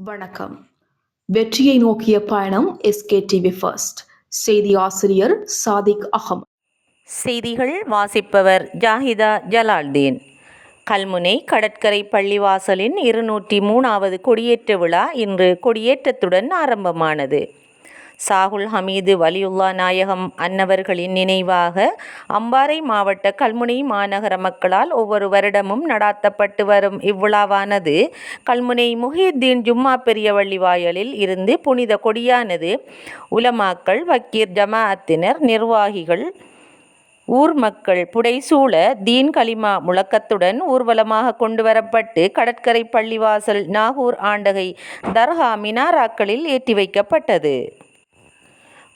வணக்கம். வெற்றியை நோக்கிய பயணம் SKTV ஃபர்ஸ்ட். செய்தி ஆசிரியர் சாதிக் அகமது. செய்திகள் வாசிப்பவர் ஜாஹிதா ஜலால்தீன். கல்முனை கடற்கரை பள்ளிவாசலின் 203வது கொடியேற்ற விழா இன்று கொடியேற்றத்துடன் ஆரம்பமானது. சாகுல் ஹமீது வலியுல்லா நாயகம் அன்னவர்களின் நினைவாக அம்பாறை மாவட்ட கல்முனை மாநகர மக்களால் ஒவ்வொரு வருடமும் நடாத்தப்பட்டு வரும் இவ்விழாவானது கல்முனை முஹியுத்தீன் ஜும்மா பெரியவள்ளி வாயலில் இருந்து புனித கொடியானது உலமாக்கள், வக்கீர் ஜமாஅத்தினர், நிர்வாகிகள், ஊர் மக்கள் புடைசூழ தீன் கலிமா முழக்கத்துடன் ஊர்வலமாக கொண்டு வரப்பட்டு கடற்கரை பள்ளிவாசல் நாகூர் ஆண்டகை தர்கா மினாராக்களில் ஏற்றி வைக்கப்பட்டது.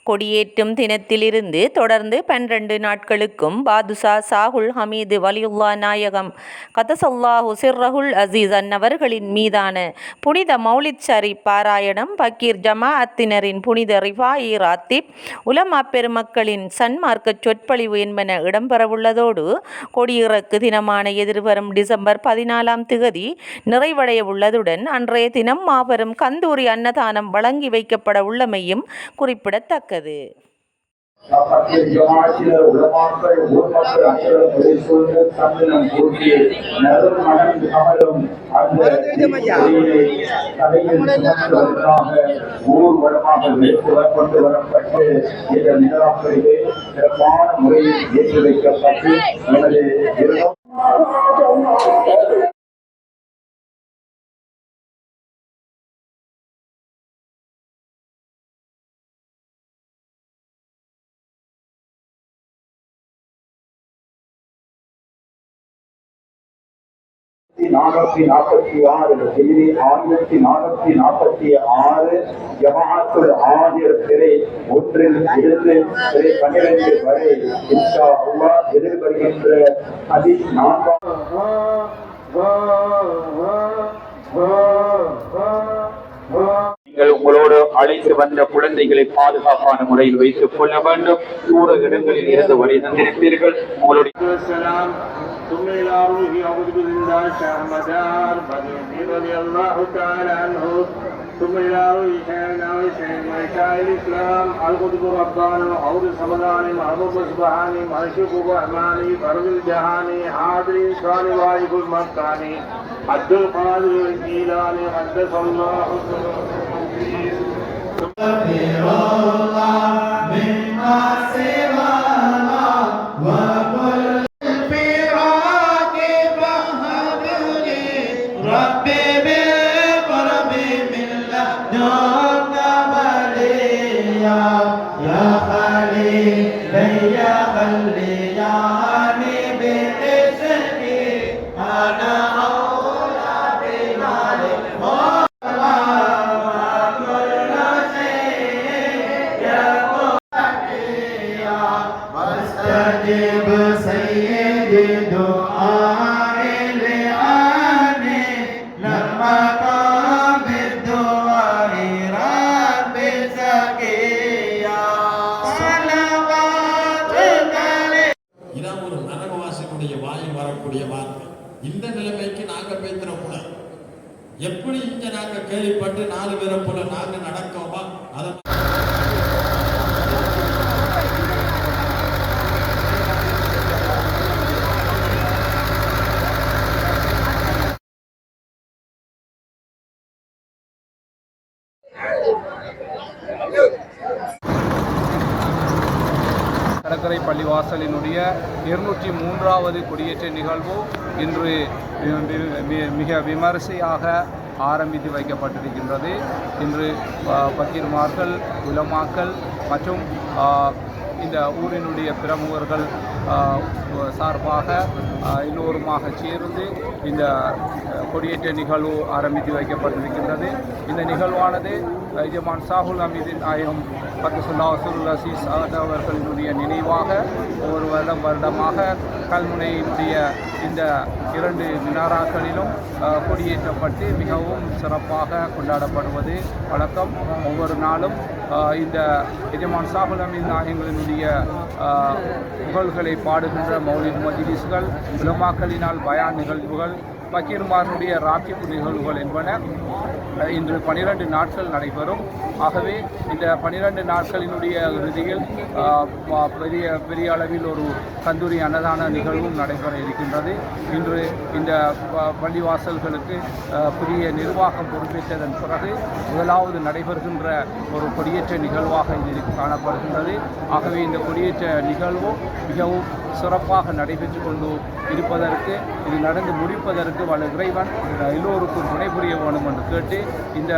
கொடியேற்றும் தினத்திலிருந்து தொடர்ந்து 12 நாட்களுக்கும் பாதுஷா சாகுல் ஹமீது வலியுல்லா நாயகம் கதசல்லாஹு சிர்ரஹுல் அசீஸ் அன்னவர்களின் மீதான புனித மௌலித் ஷரீப் பாராயணம், பக்கீர் ஜமாஅத்தினரின் புனித ரிஃபாயி ராத்திப், உலமா பெருமக்களின் சன்மார்க்க சொற்பொழிவு என்பன இடம்பெறவுள்ளதோடு கொடியிறக்கு தினமான எதிர்வரும் டிசம்பர் 14ஆம் திகதி நிறைவடைய உள்ளதுடன் அன்றைய தினம் மாபெரும் கந்தூரி அன்னதானம் வழங்கி வைக்கப்பட உள்ளமையும் குறிப்பிடத்தக்கது. ஜமாஅத்துல் ஆஹிர் திரை 1 இருந்து திரை 12 வரை இன்ஷா அல்லாஹ் எதிர்வருகின்ற ஹதீஸ் 4 நீங்கள் உங்களோடு அழைத்து வந்த குழந்தைகளை பாதுகாப்பான முறையில் வைத்துக் கொள்ள வேண்டும். தூர இடங்களில் இருந்து வரை தந்திருப்பீர்கள். உங்களுடைய ثم إلى شيخنا وشيخ مشايخ الإسلام القطب الرباني وحوض الصمداني محمود الصبحاني مرشد الرحماني فرد الجهاني حاضر إنسان واجب المكاني عبد القادر الجيلاني قدس الله வரக்கூடிய வார்த்தை. இந்த நிலைமைக்கு நாங்க பேசுறோம். எப்படி இங்க நாங்க கேள்விப்பட்டு 4 பேரை போல நாங்க நடக்கோமா? அதை கடற்கரை பள்ளிவாசலினுடைய 203வது கொடியேற்ற நிகழ்வு இன்று மிக விமரிசையாக ஆரம்பித்து வைக்கப்பட்டிருக்கின்றது. இன்று பக்கீர்மார்கள், உலமாக்கள் மற்றும் இந்த ஊரினுடைய பிரமுகர்கள் சார்பாக எல்லோருமாக சேர்ந்து இந்த கொடியேற்ற நிகழ்வு ஆரம்பித்து வைக்கப்பட்டிருக்கின்றது. இந்த நிகழ்வானது எஜமான் சாகுல் ஹமீது நாயகம் கதசல்லாஹுல் அசீஸ் அவர்களினுடைய நினைவாக ஒவ்வொரு வருடமாக கல்முனையினுடைய இந்த 2 மினாராக்களிலும் கொடியேற்றப்பட்டு மிகவும் சிறப்பாக கொண்டாடப்படுவது வழக்கம். ஒவ்வொரு நாளும் இந்த எஜமான் சாகுல் ஹமீது நாயகங்களினுடைய புகழ்களை பாடுகின்ற மௌலித் மஜ்லிஸ்கள், உலமாக்களினால் பயான் நிகழ்வுகள் பக்கீர்மானுடைய ராத்திப்பு நிகழ்வுகள் என்பன இன்று 12 நாட்கள் நடைபெறும். ஆகவே இந்த 12 நாட்களினுடைய இறுதியில் பெரிய அளவில் ஒரு கந்தூரி அன்னதான நிகழ்வும் நடைபெற இருக்கின்றது. இன்று இந்த பள்ளிவாசல்களுக்கு புதிய நிர்வாகம் பொறுப்பேற்றதன் பிறகு முதலாவது நடைபெறுகின்ற ஒரு கொடியேற்ற நிகழ்வாக இது காணப்படுகின்றது. ஆகவே இந்த கொடியேற்ற நிகழ்வு மிகவும் சிறப்பாக நடைபெற்று கொண்டு இருப்பதற்கு, இது நடந்து முடிப்பதற்கு வல்ல இறைவன் எல்லோருக்கும் துணை புரிய வேண்டும் என்று கேட்டு இந்த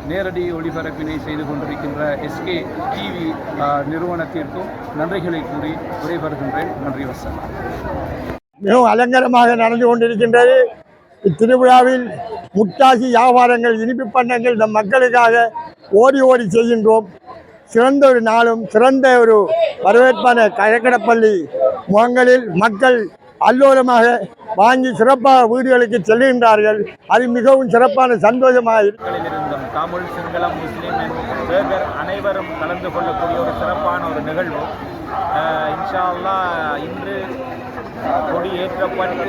நேரடி ஒளிபரப்பினை செய்து கொண்டிருக்கின்ற எஸ்கே டிவி நிறுவனத்திற்கும் நன்றிகளை கூறி விடைபெறுகின்றேன். நன்றி வசனம். மிகவும் அலங்கரமாக நடந்து கொண்டிருக்கின்றது. இத்திருவிழாவில் முட்டாசி வியாபாரங்கள், இனிப்பு பண்டங்கள் நம் மக்களுக்காக ஓடி ஓடி செய்கின்றோம். சிறந்த ஒரு நாளும் சிறந்த ஒரு வரவேற்பான கடற்கரைப்பள்ளி முகங்களில் மக்கள் அல்லோலமாக வாங்கி சிறப்பாக வீடுகளுக்கு செல்கின்றார்கள். அது மிகவும் சிறப்பான சந்தோஷமாக இருந்தும் தமிழ், சிங்களம், முஸ்லீம் வேகர் அனைவரும் கலந்து கொள்ளக்கூடிய ஒரு சிறப்பான ஒரு நிகழ்வு. இன்ஷா அல்லாஹ் இன்று கொடி ஏற்றப்பட்டு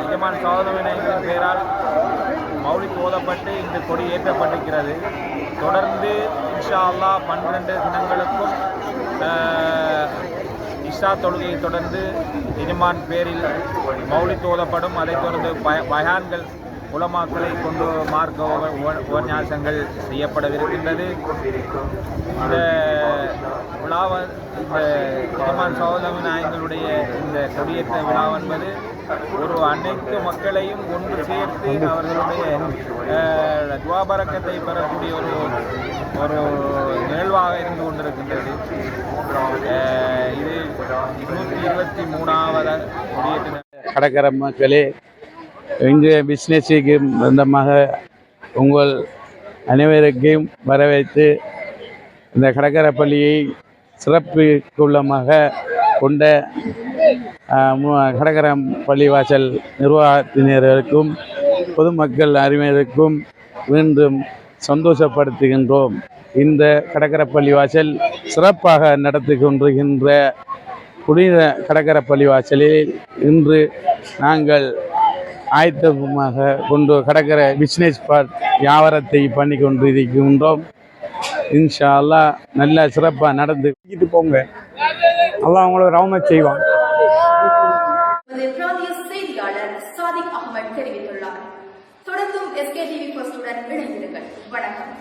எஜமான் சாதனவினைகளின் பெயரால் மௌலித் ஓதப்பட்டு இன்று கொடி ஏற்றப்பட்டிருக்கிறது. தொடர்ந்து இன்ஷா அல்லாஹ் 12 தினங்களுக்கும் இஷா தொழுகையை தொடர்ந்து எஜமான் பேரில் மௌலித் ஓதப்படும். அதைத் தொடர்ந்து பயான்கள் உலமாக்களை கொண்டு மார்க்க உபன்யாசங்கள் செய்யப்படவிருக்கின்றது. இந்த விழாவை இந்த எஜமான் சௌதமி நாயங்களுடைய இந்த கொடியேற்ற விழா என்பது ஒரு அனைத்து மக்களையும் ஒன்று சேர்த்து அவர்களுடைய துவாபரக்கத்தை பெறக்கூடிய ஒரு நிகழ்வாக இருந்து கொண்டிருக்கின்றது. இது 223வது கொடியேற்ற. கடற்கரை மக்களே, இன்றைய பிஸ்னஸுக்கு சொந்தமாக உங்கள் அனைவருக்கும் வரவேற்று இந்த கடற்கரை பள்ளியை சிறப்புக்குள்ளமாக கொண்ட கடற்கரை பள்ளிவாசல் நிர்வாகத்தினருக்கும் பொதுமக்கள் அறிஞருக்கும் மீண்டும் சந்தோஷப்படுத்துகின்றோம். இந்த கடற்கரை பள்ளிவாசல் சிறப்பாக நடத்தி கொண்டிருக்கின்ற புனித கடற்கரை பள்ளிவாசலில் இன்று நாங்கள் ஆயத்தமாக கொண்டு கடற்கரை பிஸ்னஸ் வியாபாரத்தை பண்ணி கொண்டு இருக்கின்றோம். இன்ஷா அல்லாஹ் நல்ல சிறப்பாக நடந்து போங்க. அல்லாஹ் உங்களுக்கு ரஹ்மத் செய்வான். செய்தியாளர் சாதிக் அகமது தெரிவித்துள்ளார். தொடர்ந்தும் SK TV First உடன் இணைந்திருங்கள். வணக்கம்.